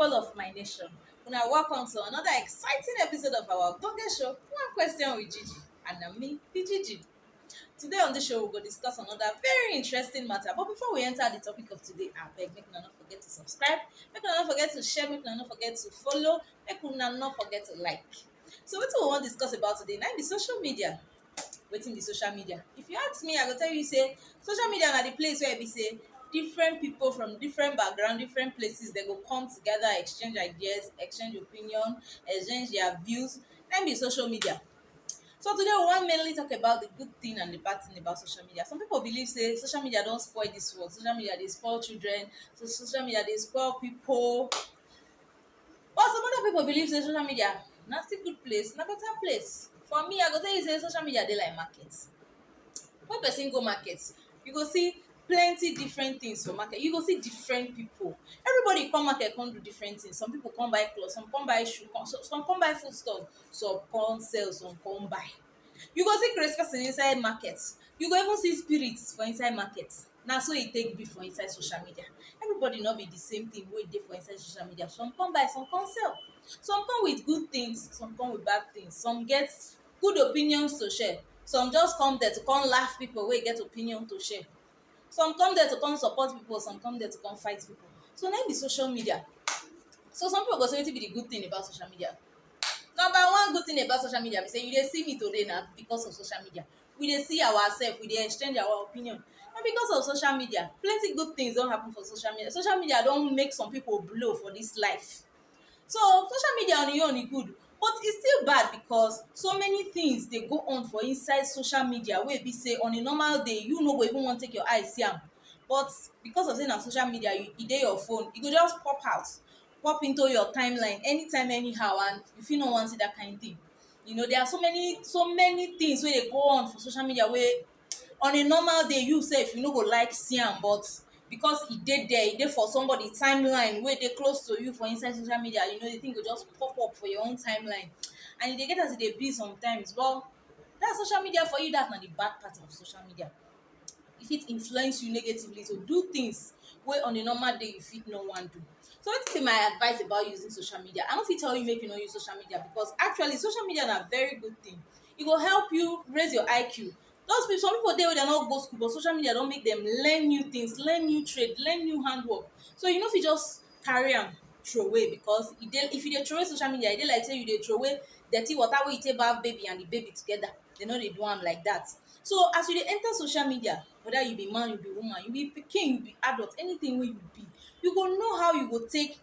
people of my nation. Una welcome to another exciting episode of our Ogbonge show, One Question with Gigi, and na me be Gigi. Today on the show, we go discuss another very interesting matter. But before we enter the topic of today, I beg make una not forget to subscribe, make una not forget to share, make una not forget to follow, make una not forget to like. So wetin we wan discuss about today na be social media. Wetin be social media? If you ask me, I go tell you say social media na the place where be say different people from different background, different places, they go come together, exchange ideas, exchange opinion, exchange their views. Na be social media. So today we wan mainly talk about the good thing and the bad thing about social media. Some people believe say social media don spoil this world, social media dey spoil children, so social media dey spoil people. But some other people believe say social media na still good place, na better place. For me, I go tell you say social media dey like market. When person go market, you go see plenty different things for market. You go see different people. Everybody come market come do different things. Some people come buy clothes, some come buy shoe, some come buy food stuff, some come sell, some come buy. You go see crazy person inside market. You go even see spirits for inside market. Na so e take be for inside social media. Everybody no be the same thing wey dey for inside social media. Some come buy, some come sell. Some come with good things, some come with bad things. Some get good opinions to share. Some just come there to come laugh people wey get opinion to share. Some come there to come support people, some come there to come fight people. So na be social media. So some people go say wetin be the good thing about social media? Number one good thing about social media be say you dey see me today na because of social media. We dey see ourselves, we dey exchange our opinion. And because of social media, plenty good things don happen for social media. Social media don make some people blow for this life. So social media on e own e good, but e still bad because so many things dey go on for inside social media wey be say on a normal day you no go even wan take your eye see am. But because of say na social media, e dey your phone, e go just pop out, pop into your timeline anytime anyhow, and you fit no wan see that kind thing. You know, there are so many things wey dey go on for social media wey on a normal day you sef you no go like see am, but because e dey there, e dey for somebody timeline wey dey close to you for inside social media, you know, the thing go just pop up for your own timeline, and e dey get as e dey be sometimes. But that's social media for you. That's na the bad part of social media. E fit influence you negatively to do things wey on a normal day you fit no wan do. So wetin be my advice about using social media? I no fit tell you make you no use social media, because actually social media na very good thing. E go help you raise your IQ. Those people, some people dey wey dem no go school, but social media don make dem learn new things, learn new trade, learn new handwork. So you no fit just carry am throway, because e dey, if you dey throway social media, e dey like say you dey throway dirty water wey you take bath baby and the baby together. They no dey do am like that. So as you dey enter social media, whether you be man, you be woman, you be pikin, you be adult, anything wey you be, you go know how you go take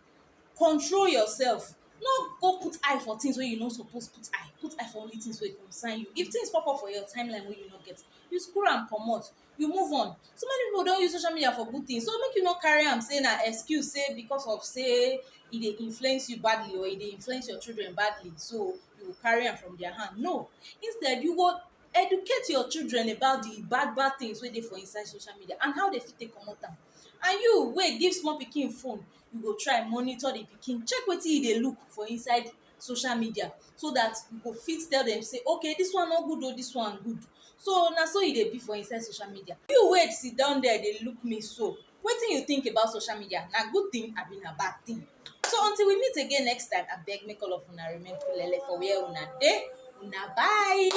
control yourself. No go put eye for things wey you no suppose put eye. Put eye for only things wey concern you. If things pop up for your timeline wey you no get, you scroll am comot, you move on. So many people don use social media for good things, so make you no carry am say na excuse, say because of say e dey influence you badly or e dey influence your children badly, so you go carry am from their hand. No, instead you go educate your children about the bad things wey dey for inside social media and how they fit take comot am. And you wey give small pikin phone, you go try monitor the pikin, check wetin e dey look for inside social media, so that you go fit tell them say okay, this one no good o, this one good. So na so e dey be for inside social media. You wey sit down there dey look me so, wetin you think about social media? Na good thing abi na bad thing? So until we meet again next time, abeg make all of una remain kulele for where una dey. Una bye.